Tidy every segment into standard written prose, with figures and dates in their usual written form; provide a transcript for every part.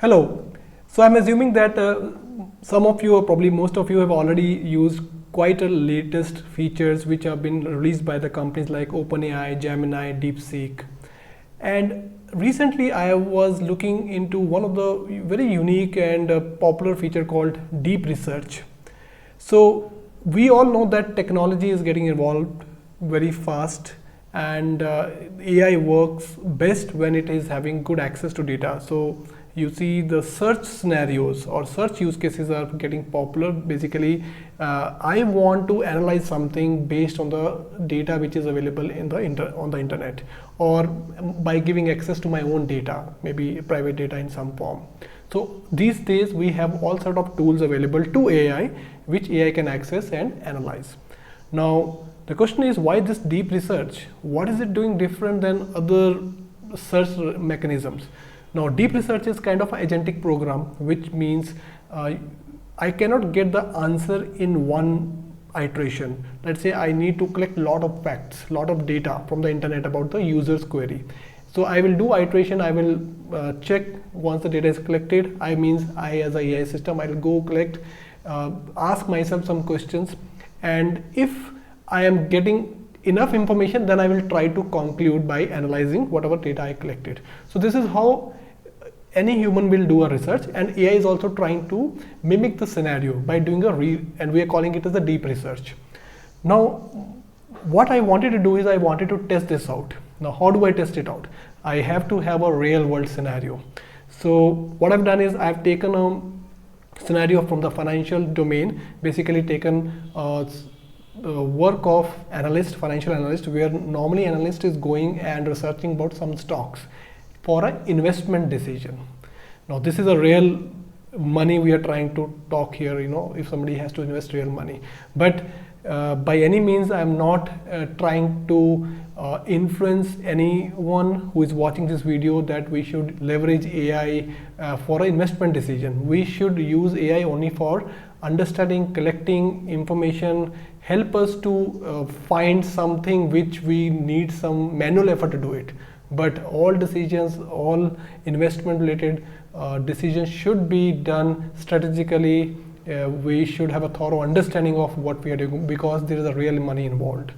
Hello. So I'm assuming that some of you, or probably most of you, have already used quite a latest features which have been released by the companies like OpenAI, Gemini, DeepSeek. And recently I was looking into one of the very unique and popular feature called deep research. So we all know that technology is getting evolved very fast, and AI works best when it is having good access to data. So you see the search scenarios or search use cases are getting popular. Basically, I want to analyze something based on the data which is available in on the internet, or by giving access to my own data, maybe private data in some form. So these days we have all sort of tools available to AI which AI can access and analyze. Now the question is, why this deep research? What is it doing different than other search mechanisms? Now deep research is kind of an agentic program, which means I cannot get the answer in one iteration. Let's say I need to collect a lot of facts, lot of data from the internet about the user's query. So I will do iteration. I will check once the data is collected. I as a AI system, I will go collect, ask myself some questions, and if I am getting enough information, then I will try to conclude by analyzing whatever data I collected. So this is how any human will do a research, and AI is also trying to mimic the scenario by doing and we are calling it as a deep research. Now what I wanted to do is I wanted to test this out. Now how do I test it out? I have to have a real world scenario. So what I've done is I've taken a scenario from the financial domain, basically taken work of financial analyst, where normally analyst is going and researching about some stocks for an investment decision. Now this is a real money we are trying to talk here, if somebody has to invest real money. But by any means I'm not trying to influence anyone who is watching this video that we should leverage AI for an investment decision. We should use AI only for understanding, collecting information, help us to find something which we need some manual effort to do it. But all decisions, all investment related decisions should be done strategically. We should have a thorough understanding of what we are doing, because there is a real money involved.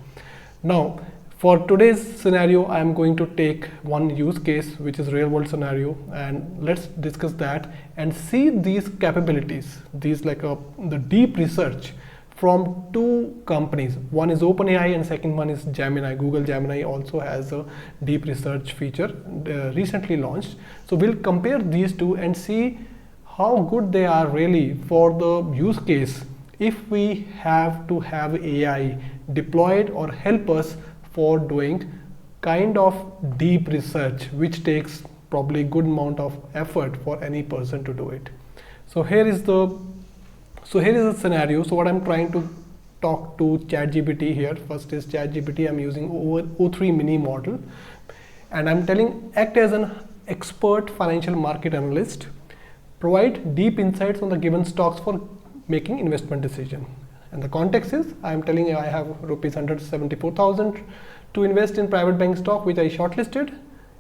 Now for today's scenario, I am going to take one use case which is real world scenario, and let's discuss that and see these capabilities, these the deep research from two companies. One is OpenAI and second one is Gemini. Google Gemini also has a deep research feature recently launched. So we'll compare these two and see how good they are really for the use case, if we have to have AI deployed or help us for doing kind of deep research, which takes probably good amount of effort for any person to do it. So here is the scenario. So what I'm trying to talk to ChatGPT here. First is ChatGPT. I'm using O3 mini model, and I'm telling, act as an expert financial market analyst, provide deep insights on the given stocks for making investment decision. And the context is, I'm telling you I have rupees 174,000 to invest in private bank stock which I shortlisted,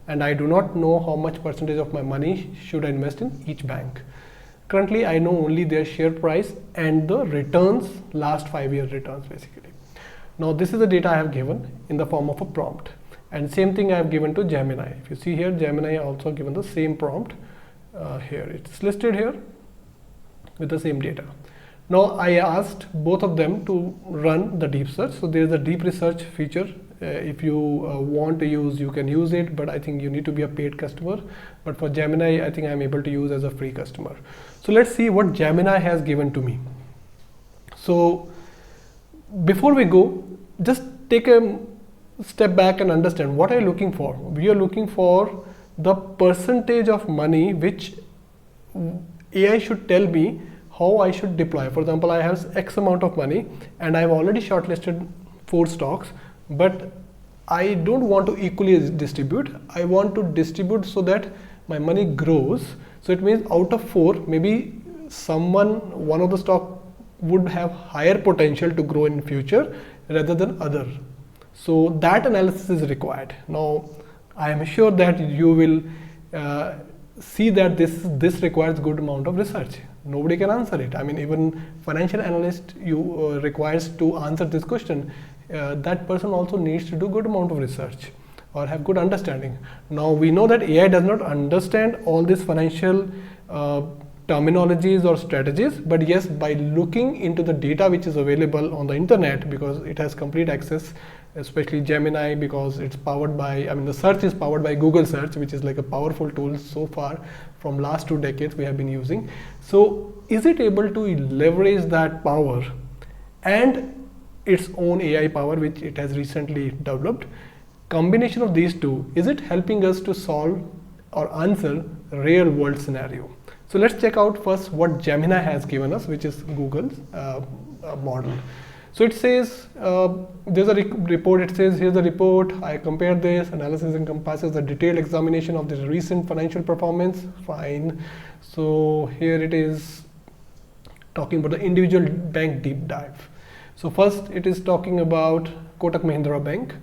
and I do not know how much percentage of my money should I invest in each bank. Currently I know only their share price and the returns, last 5 year returns basically. Now this is the data I have given in the form of a prompt, and same thing I have given to Gemini. If you see here, Gemini also given the same prompt. Here it's listed here with the same data. Now I asked both of them to run the deep search. So there is a deep research feature. If you want to use, you can use it, but I think you need to be a paid customer. But for Gemini, I think I'm able to use as a free customer. So let's see what Gemini has given to me. So before we go, just take a step back and understand what are you looking for. We are looking for the percentage of money which AI should tell me how I should deploy. For example, I have X amount of money and I've already shortlisted 4 stocks, but I don't want to equally distribute. I want to distribute so that my money grows. So it means out of 4, maybe one of the stock would have higher potential to grow in future rather than other. So that analysis is required. Now I am sure that you will see that this requires good amount of research. Nobody can answer it. I mean, even financial analyst requires to answer this question. That person also needs to do good amount of research or have good understanding. Now we know that AI does not understand all these financial terminologies or strategies, but yes, by looking into the data which is available on the internet, because it has complete access, especially Gemini, because it's powered by, I mean, the search is powered by Google search, which is like a powerful tool so far from last 2 decades we have been using. So is it able to leverage that power and its own AI power which it has recently developed? Combination of these two, is it helping us to solve or answer real world scenario? So let's check out first what Gemini has given us, which is Google's model. So it says, there's a report, it says, here's the report, I compared this, analysis encompasses the detailed examination of the recent financial performance, fine. So here it is talking about the individual bank deep dive. So first it is talking about Kotak Mahindra Bank,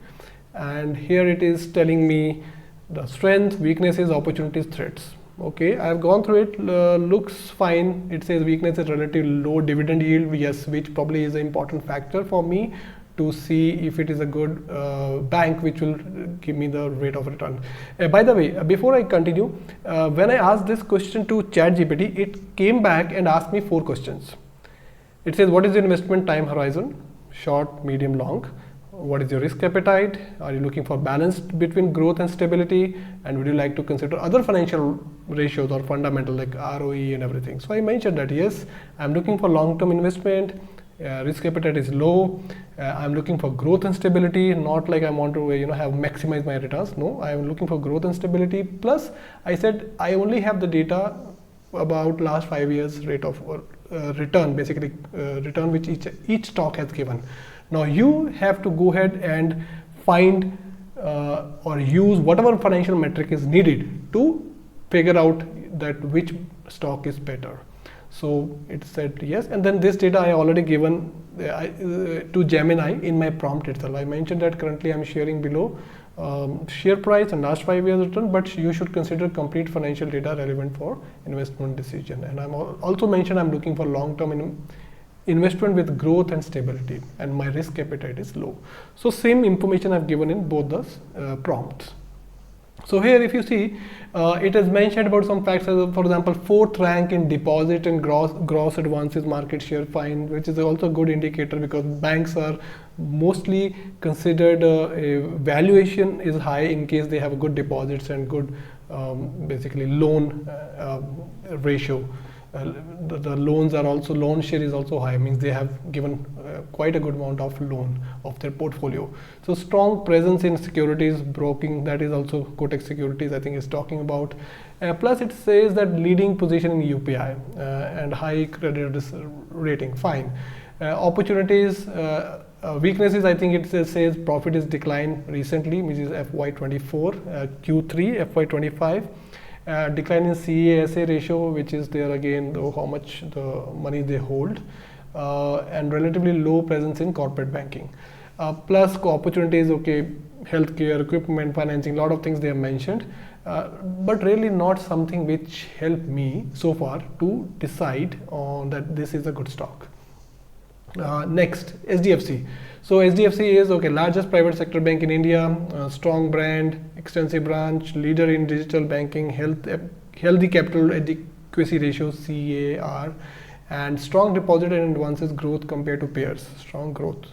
and here it is telling me the strengths, weaknesses, opportunities, threats. Okay, I have gone through it, looks fine. It says weakness is relatively low dividend yield, yes, which probably is an important factor for me to see if it is a good bank which will give me the rate of return. By the way, before I continue, when I asked this question to ChatGPT, it came back and asked me 4 questions. It says, what is your investment time horizon? Short, medium, long. What is your risk appetite? Are you looking for balance between growth and stability? And would you like to consider other financial ratios or fundamental like ROE and everything? So I mentioned that yes, I'm looking for long-term investment. Risk appetite is low. I'm looking for growth and stability, not like I want to have maximize my returns. No, I am looking for growth and stability. Plus, I said I only have the data about last 5 years rate of return, basically return which each stock has given. Now you have to go ahead and find or use whatever financial metric is needed to figure out that which stock is better. So it said yes, and then this data I already given to Gemini in my prompt itself. I mentioned that currently I'm sharing below share price and last 5 years return, but you should consider complete financial data relevant for investment decision. And I'm also mentioned I'm looking for long-term investment with growth and stability, and my risk appetite is low. So same information I've given in both the prompts. So here if you see, it has mentioned about some facts, for example, 4th rank in deposit and gross advances market share, fine, which is also a good indicator because banks are mostly considered valuation is high in case they have good deposits and good basically loan ratio. The loans are also, loan share is also high, means they have given quite a good amount of loan of their portfolio. So strong presence in securities broking, that is also Kotak Securities I think is talking about. Plus it says that leading position in UPI and high credit rating, fine. Opportunities, weaknesses, I think it says profit is declined recently, which is FY24, Q3, FY25. Decline in CASA ratio, which is there again, how much the money they hold, and relatively low presence in corporate banking. Plus opportunities, okay, healthcare, equipment, financing, a lot of things they have mentioned, but really not something which helped me so far to decide on that this is a good stock. Next, SDFC. So SDFC is largest private sector bank in India, strong brand, extensive branch, leader in digital banking, healthy capital adequacy ratio CAR, and strong deposit and advances growth compared to peers. Strong growth.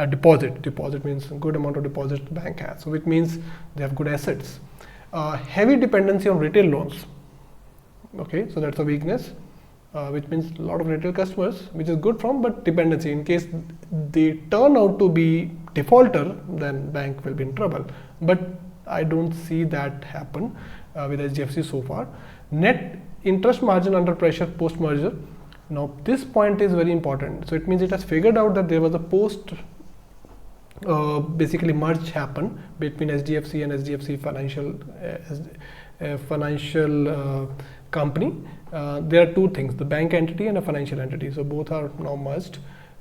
Deposit means a good amount of deposit the bank has, so which means they have good assets. Heavy dependency on retail loans. Okay, so that's a weakness. Which means a lot of retail customers, which is good from, but dependency, in case they turn out to be defaulter, then bank will be in trouble. But I don't see that happen with SDFC so far. Net interest margin under pressure post merger. Now this point is very important. So it means it has figured out that there was a post basically merge happen between SDFC and SDFC financial company. There are two things, the bank entity and a financial entity, so both are now merged.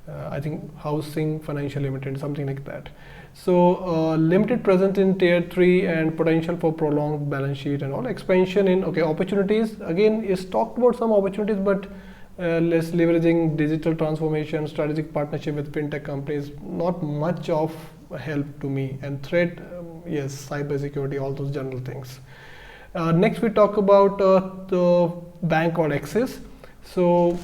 I think Housing Financial Limited, something like that. So limited presence in tier 3 and potential for prolonged balance sheet and all. Expansion in, okay, opportunities, again is talked about some opportunities, but less leveraging digital transformation, strategic partnership with fintech companies, not much of help to me. And threat, yes, cyber security, all those general things. Next we talk about the bank called Axis. So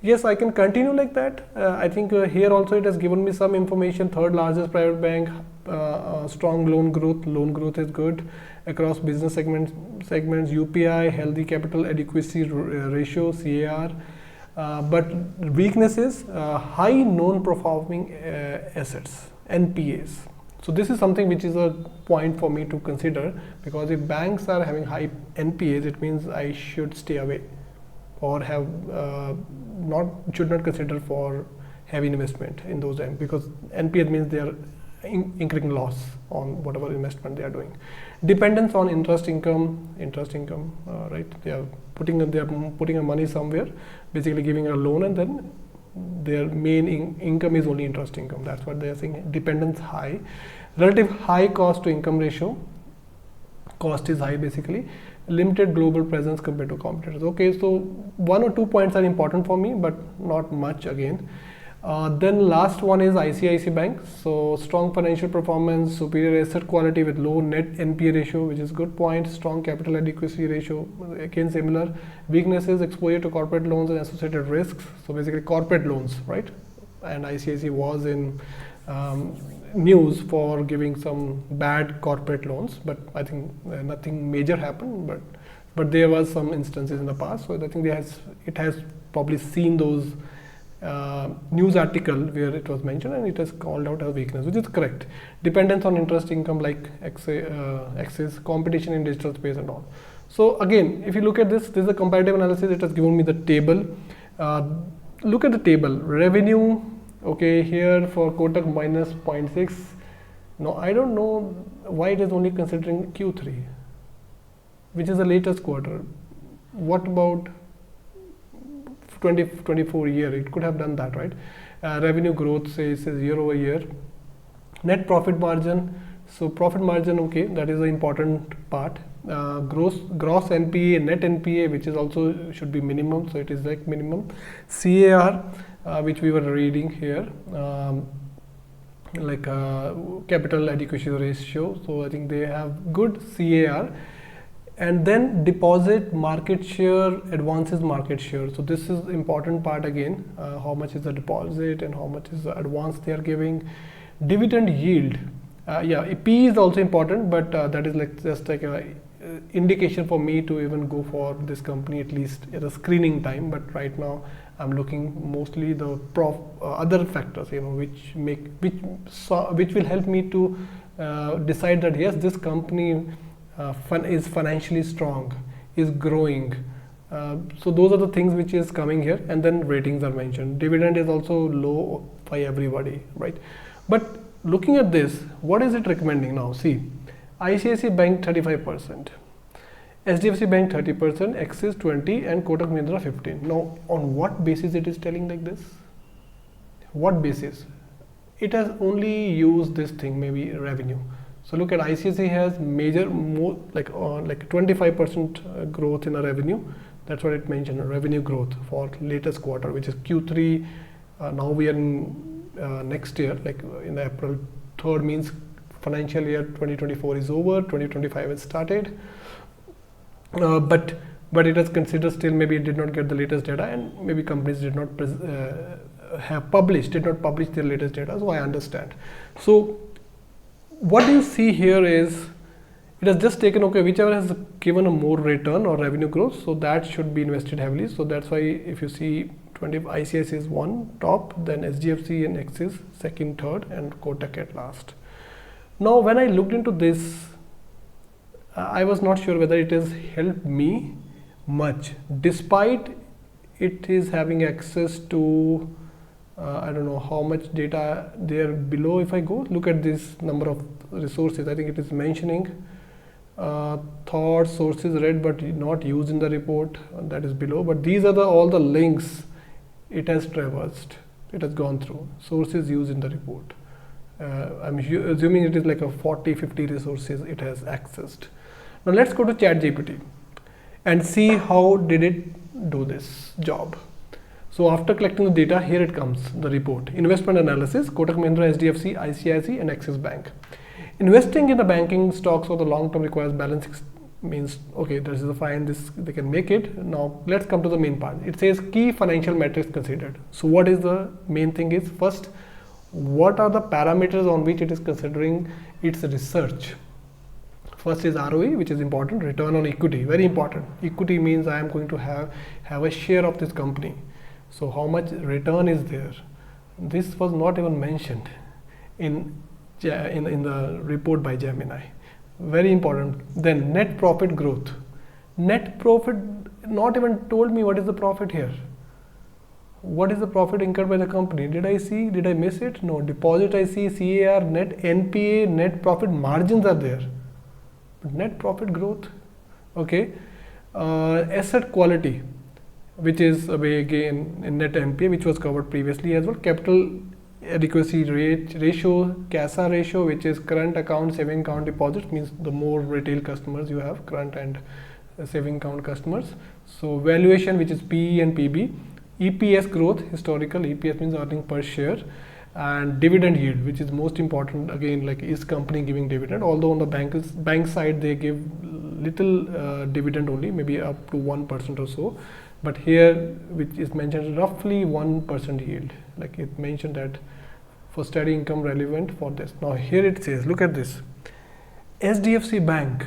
yes, I can continue like that. I think here also it has given me some information. Third largest private bank, strong loan growth. Loan growth is good across business segments. UPI, healthy capital adequacy ratio (CAR). But weaknesses, high non-performing assets (NPAs). So this is something which is a point for me to consider, because if banks are having high NPAs, it means I should stay away, or have should not consider for heavy investment in those banks, because NPA means they are incurring loss on whatever investment they are doing. Dependence on interest income, right? They are putting money somewhere, basically giving a loan, and then their main income is only interest income. That's what they are saying. Dependence high, relative high cost to income ratio. Cost is high basically. Limited global presence compared to competitors. Okay, so 1 or 2 points are important for me, but not much again. Then last one is ICICI Bank. So strong financial performance, superior asset quality with low net NPA ratio, which is good point. Strong capital adequacy ratio, again similar. Weaknesses, exposure to corporate loans and associated risks. So basically corporate loans, right? And ICICI was in news for giving some bad corporate loans, but I think nothing major happened, but there was some instances in the past. So I think it has probably seen those news article where it was mentioned, and it has called out as weakness, which is correct. Dependence on interest income like excess, competition in digital space and all. So again, if you look at this is a comparative analysis. It has given me the table. Look at the table. Revenue, okay, here for Kotak minus 0.6. Now I don't know why it is only considering Q3, which is the latest quarter. What about 2024 year? It could have done that, right? Revenue growth says year over year. Net profit margin. So profit margin, okay, that is the important part. Gross NPA, net NPA, which is also should be minimum, so it is like minimum. CAR, which we were reading here, capital adequacy ratio. So I think they have good CAR. And then deposit market share, advances market share. So this is important part again. How much is the deposit and how much is the advance they are giving. Dividend yield. P is also important, but that is like just like a indication for me to even go for this company, at least at a screening time. But right now I'm looking mostly the other factors, which will help me to decide that yes, this company is financially strong, is growing. So those are the things which is coming here. And then ratings are mentioned. Dividend is also low by everybody, right? But looking at this, what is it recommending now? See, ICICI Bank 35%, SDFC Bank 30%, Axis 20%, and Kotak Mahindra 15%. Now, on what basis it is telling like this? What basis? It has only used this thing, maybe revenue. So look at ICICI has more like 25% growth in a revenue. That's what it mentioned, revenue growth for latest quarter, which is Q3. Now we are in next year, like in April 3rd, means financial year 2024 is over, 2025 has started. But it has considered still maybe it did not get the latest data, and maybe companies did not publish their latest data. So I understand. So what you see here is it has just taken, okay, whichever has given a more return or revenue growth, so that should be invested heavily. So that's why if you see ICICI is one top, then SDFC and Axis second, third, and Kotak at last. Now when I looked into this, I was not sure whether it has helped me much, despite it is having access to I don't know how much data there below. If I go look at this number of resources, I think it is mentioning thoughts, sources read but not used in the report, that is below. But these are all the links it has traversed. it has gone through. Sources used in the report. I'm assuming it is like a 40-50 resources it has accessed. Now let's go to ChatGPT and see how did it do this job. So after collecting the data, here it comes, the report. Investment analysis, Kotak Mahindra, SDFC, ICICI and Axis Bank. Investing in the banking stocks for the long term requires balance. Means, okay, this is a fine, this they can make it. Now let's come to the main part. It says key financial metrics considered. So what is the main thing is, first, what are the parameters on which it is considering its research? First is ROE, which is important, return on equity, very important. Equity means I am going to have a share of this company. So how much return is there? This was not even mentioned in the report by Gemini. Very important. Then net profit growth. Net profit, not even told me what is the profit here. What is the profit incurred by the company? Did I miss it? No. Deposit I see, CAR, net NPA, net profit margins are there. But net profit growth, okay. Asset quality, which is again in net NPA, which was covered previously as well. Capital adequacy ratio, CASA ratio, which is current account, saving account, deposits, means the more retail customers you have, current and saving account customers. So valuation, which is PE and PB. EPS growth, historical, EPS means earning per share, and dividend yield, which is most important, again, like is company giving dividend, although on the bank side they give little dividend only, maybe up to 1% or so, but here which is mentioned roughly 1% yield, like it mentioned that for steady income relevant for this. Now here it says, look at this, SDFC Bank,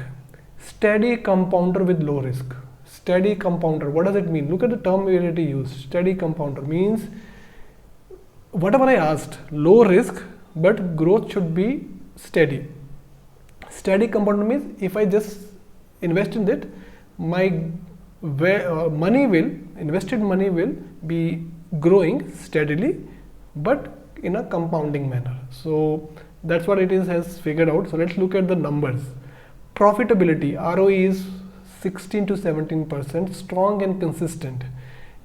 steady compounder with low risk. Steady compounder, what does it mean? Look at the term where it is used. Steady compounder means whatever I asked, low risk, but growth should be steady. Steady compounder means if I just invest in it, my invested money will be growing steadily, but in a compounding manner. So that's what it is has figured out. So let's look at the numbers. Profitability, ROE is 16 to 17%, strong and consistent.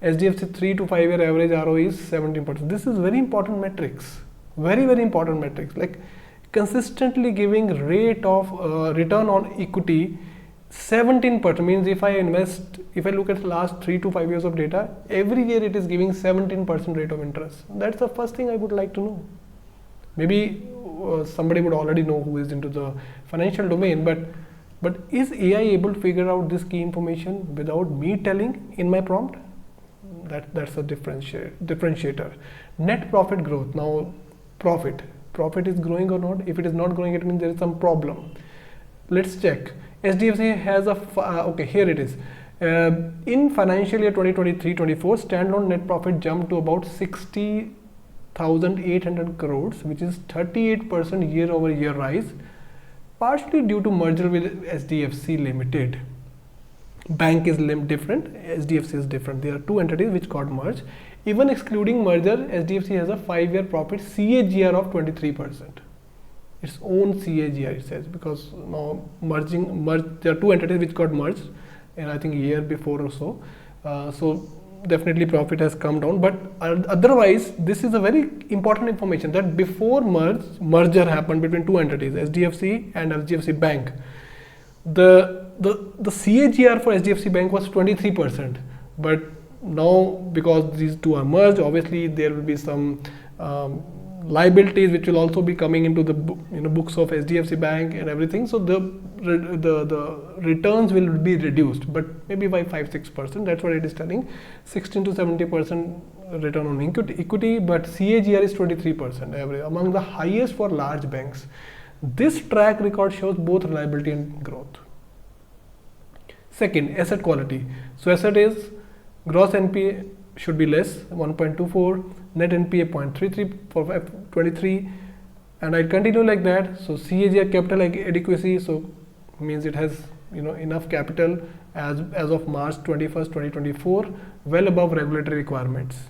SDFC 3 to 5 year average ROE is 17%. This is very important metrics, very important metrics, like consistently giving rate of return on equity 17%, means if I look at the last 3 to 5 years of data, every year it is giving 17% rate of interest. That's the first thing I would like to know. Maybe somebody would already know who is into the financial domain, but is AI able to figure out this key information without me telling in my prompt? That's a differentiator. Net profit growth. Now profit is growing or not? If it is not growing, it means there is some problem. Let's check. SDFC has okay, here it is. In financial year 2023-24, standalone net profit jumped to about 60,800 crores, which is 38% year-over-year rise, partially due to merger with SDFC Limited. Bank is different, SDFC is different. There are two entities which got merged. Even excluding merger, SDFC has a 5-year profit CAGR of 23%. Its own CAGR, it says, because now there are two entities which got merged, and I think a year before or so. So definitely profit has come down, but otherwise this is a very important information that before merger happened between two entities, SDFC and SDFC Bank, the CAGR for SDFC Bank was 23%, but now because these two are merged, obviously there will be some liabilities which will also be coming into the books of SDFC Bank and everything, so the returns will be reduced, but maybe by 5-6%. That's what it is telling. 16 to 70% return on equity, but CAGR is 23% average, among the highest for large banks. This track record shows both reliability and growth. Second, asset quality. So asset is gross NPA should be less, 1.24, net NPA 0.33 for F23, and I continue like that. So CAGR, capital adequacy, so means it has enough capital as of March 21st, 2024, well above regulatory requirements.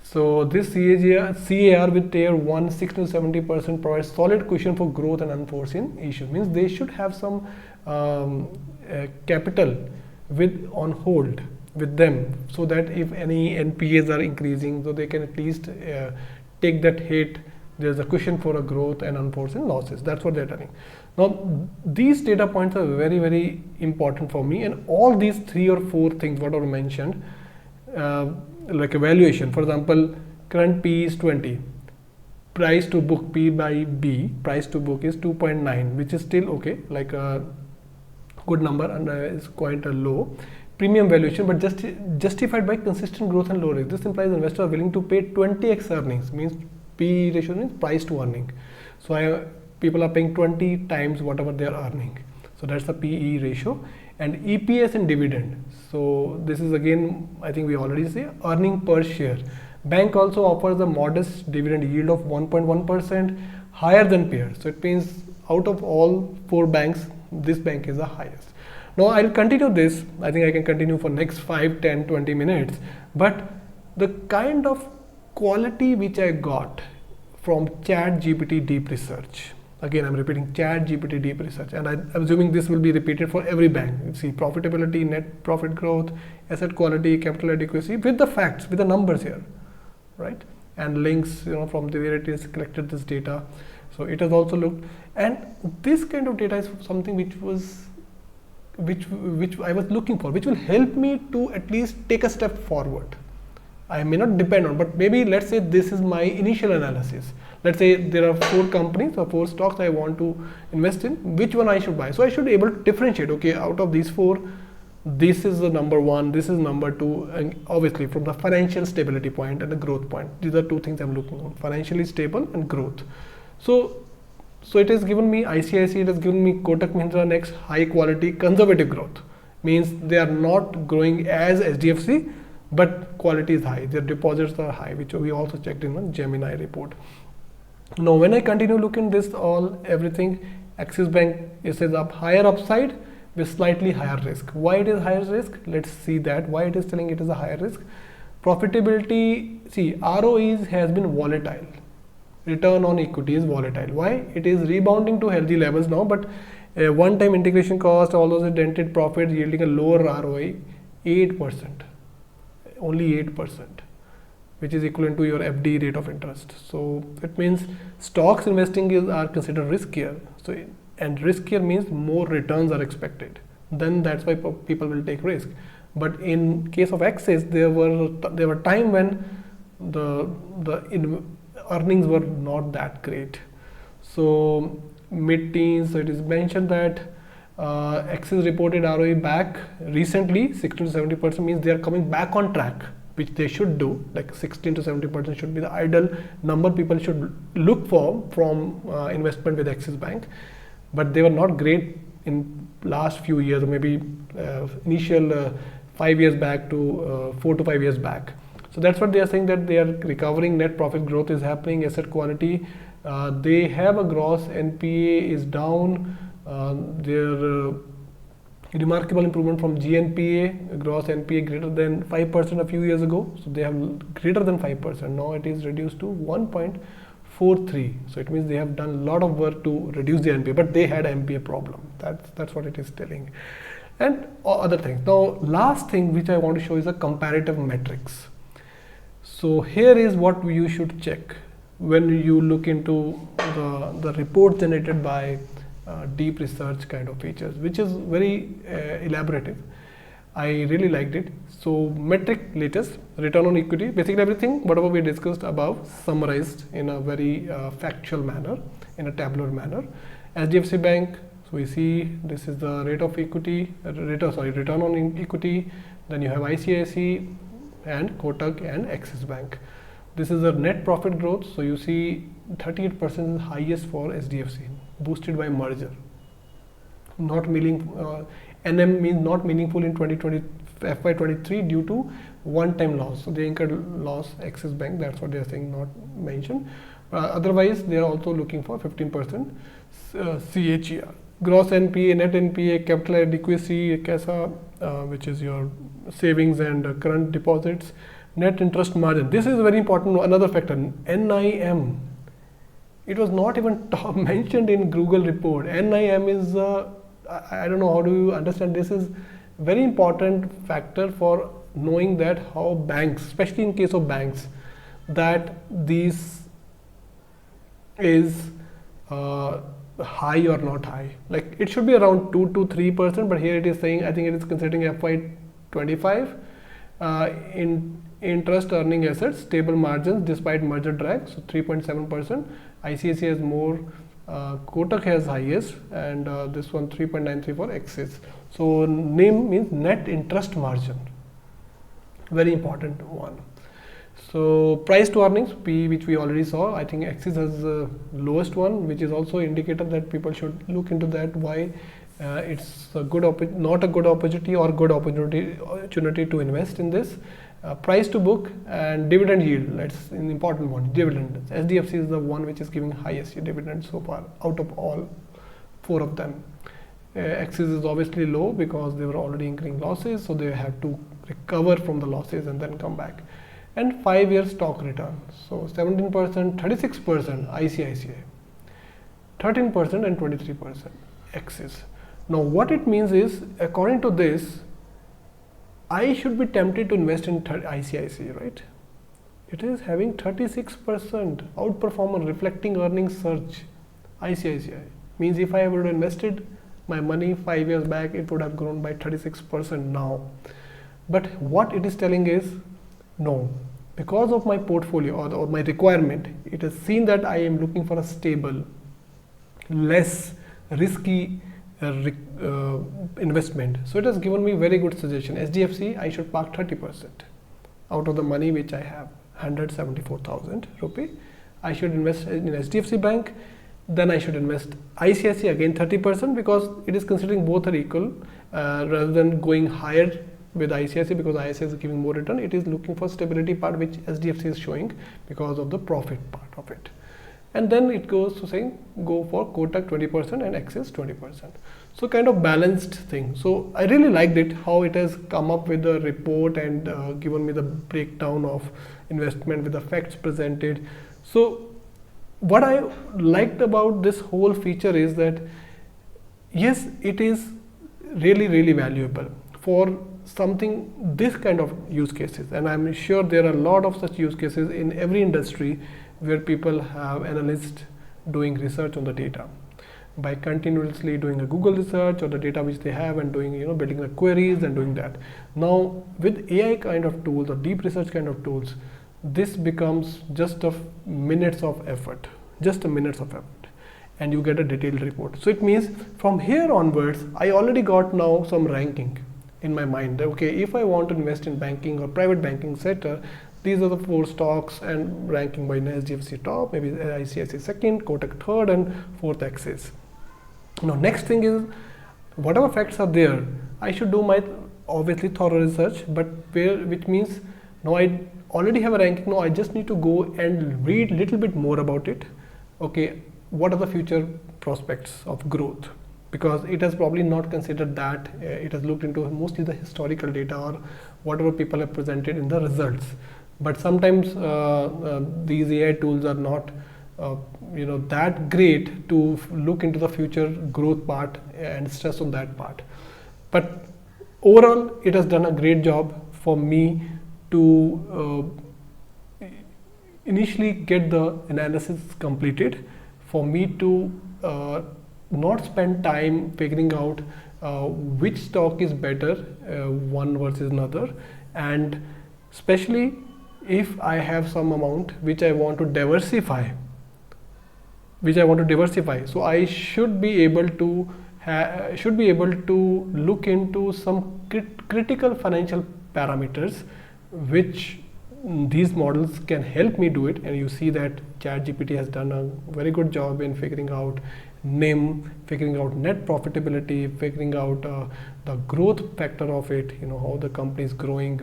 So this CAR with tier 1, 60 to 70% provides solid cushion for growth and unforeseen issues. Means they should have some capital on hold with them, so that if any NPAs are increasing, so they can at least take that hit. There's a cushion for a growth and unforeseen losses. That's what they're telling. Now, these data points are very, very important for me, and all these 3 or 4 things what I mentioned, like evaluation. For example, current P is 20, price to book P by B, price to book is 2.9, which is still okay, like a good number, and is quite a low. Premium valuation, but justified by consistent growth and low risk. This implies investors are willing to pay 20x earnings, means P ratio means price to earning. So people are paying 20 times whatever they are earning. So that's the PE ratio. And EPS and dividend. So this is again, I think we already say, earning per share. Bank also offers a modest dividend yield of 1.1%, higher than peers. So it means out of all 4 banks, this bank is the highest. Now I'll continue this. I think I can continue for next 5, 10, 20 minutes. But the kind of quality which I got from ChatGPT deep research. Again, I'm repeating ChatGPT deep research, and I'm assuming this will be repeated for every bank. You see profitability, net profit growth, asset quality, capital adequacy, with the facts, with the numbers here, right? And links, from the where it is collected this data. So it has also looked, and this kind of data is something which I was looking for, which will help me to at least take a step forward. I may not depend on, but maybe let's say this is my initial analysis. Let's say there are 4 companies or 4 stocks I want to invest in. Which one I should buy? So I should be able to differentiate. Okay, out of these 4, this is the number 1, this is number 2, and obviously from the financial stability point and the growth point. These are 2 things I'm looking on: financially stable and growth. So it has given me ICICI, it has given me Kotak Mahindra Next, high quality, conservative growth. Means they are not growing as HDFC, but quality is high. Their deposits are high, which we also checked in the Gemini report. Now, when I continue looking this everything, Axis Bank, it says up higher upside with slightly higher risk. Why it is higher risk? Let's see that. Why it is telling it is a higher risk. Profitability, see, ROEs has been volatile. Return on equity is volatile. Why? It is rebounding to healthy levels now, but one-time integration cost, all those dented profits yielding a lower ROE, 8%. Only 8%, which is equivalent to your FD rate of interest. So it means stocks investing are considered riskier. So and riskier means more returns are expected. Then that's why people will take risk. But in case of Axis, there were time when the earnings were not that great. So mid-teens. So it is mentioned that Axis reported ROE back recently 16 to 70%, means they are coming back on track, which they should do. Like 16 to 70% should be the ideal number people should look for from investment with Axis Bank. But they were not great in last few years, or maybe initial 5 years back to 4 to 5 years back. So that's what they are saying, that they are recovering, net profit growth is happening, asset quality. They have a gross NPA is down. Their remarkable improvement from GNPA, gross NPA greater than 5% a few years ago. So they have greater than 5%. Now it is reduced to 1.43. So it means they have done a lot of work to reduce the NPA, but they had NPA problem. That's what it is telling. And other things. Now, last thing which I want to show is the comparative metrics. So here is what you should check when you look into the report generated by deep research kind of features, which is very elaborative. I really liked it. So metric latest, return on equity, basically everything whatever we discussed above summarized in a very factual manner, in a tabular manner. HDFC Bank, so we see this is the rate of equity, return on equity. Then you have ICICI and Kotak and Axis Bank. This is the net profit growth. So you see 38% is highest for SDFC, boosted by merger. Not meaningful. NM means not meaningful in FY23 due to one-time loss. So they incurred loss, Axis Bank. That's what they are saying, not mentioned. Otherwise, they are also looking for 15% CAGR. Gross NPA, net NPA, capital adequacy, CASA, which is your savings and current deposits, net interest margin. This is very important. Another factor, NIM. It was not even mentioned in Google report. NIM is, I don't know how do you understand. This is very important factor for knowing that how banks, especially in case of banks, that these is high or not high. Like it should be around 2 to 3%, but here it is saying, I think it is considering FY25 in interest earning assets, stable margins despite merger drag, so 3.7%. ICICI has more, Kotak has highest, and this one 3.93 for Axis. So NIM means net interest margin, very important one. So price to earnings, P, which we already saw, I think Axis has the lowest one, which is also indicator that people should look into that, why it's a good not a good opportunity or good opportunity to invest in this. Price to book and dividend yield, that's an important one. Dividend, SDFC is the one which is giving highest dividend so far out of all 4 of them. Axis is obviously low because they were already incurring losses, so they have to recover from the losses and then come back. And 5-year stock return, so 17%, 36% ICICI, 13% and 23% Axis. Now what it means is, according to this, I should be tempted to invest in ICICI, right? It is having 36% outperformance, reflecting earnings surge. ICICI means if I would have invested my money 5 years back, it would have grown by 36% now. But what it is telling is, no, because of my portfolio or my requirement, it has seen that I am looking for a stable, less risky investment. So it has given me very good suggestion. SDFC, I should park 30% out of the money which I have, 174,000 rupee. I should invest in SDFC Bank. Then I should invest ICICI again 30%, because it is considering both are equal, rather than going higher with ICICI because ICICI is giving more return. It is looking for stability part, which SDFC is showing because of the profit part of it. And then it goes to saying go for Kotak 20% and Axis 20%. So kind of balanced thing. So I really liked it, how it has come up with the report and given me the breakdown of investment with the facts presented. So what I liked about this whole feature is that yes, it is really valuable for something, this kind of use cases, and I'm sure there are a lot of such use cases in every industry where people have analysts doing research on the data by continuously doing a Google research or the data which they have and doing, building the queries and doing that. Now with AI kind of tools or deep research kind of tools, this becomes just a minutes of effort, and you get a detailed report. So it means from here onwards, I already got now some ranking in my mind. Okay, if I want to invest in banking or private banking sector, these are the 4 stocks and ranking by SDFC top, maybe ICICI second, Kotak third, and 4th Axis. Now next thing is, whatever facts are there, I should do my obviously thorough research, but which means now I already have a ranking. Now I just need to go and read little bit more about it. Okay, what are the future prospects of growth? Because it has probably not considered that. It has looked into mostly the historical data or whatever people have presented in the results. But sometimes these AI tools are not that great to look into the future growth part and stress on that part. But overall, it has done a great job for me to initially get the analysis completed, for me to not spend time figuring out which stock is better, one versus another, and especially if I have some amount which I want to diversify, so I should be able to look into some critical financial parameters which these models can help me do it. And you see that ChatGPT has done a very good job in figuring out NIM, figuring out net profitability, figuring out the growth factor of it, how the company is growing,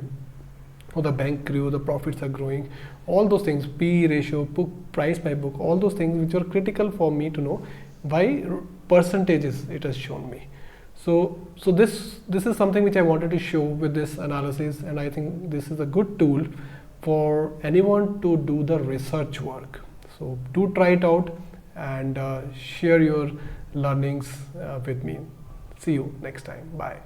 how the bank grew, the profits are growing, all those things, P ratio, book price by book, all those things which are critical for me to know by percentages it has shown me. So this is something which I wanted to show with this analysis, and I think this is a good tool for anyone to do the research work. So do try it out and share your learnings with me. See you next time. Bye.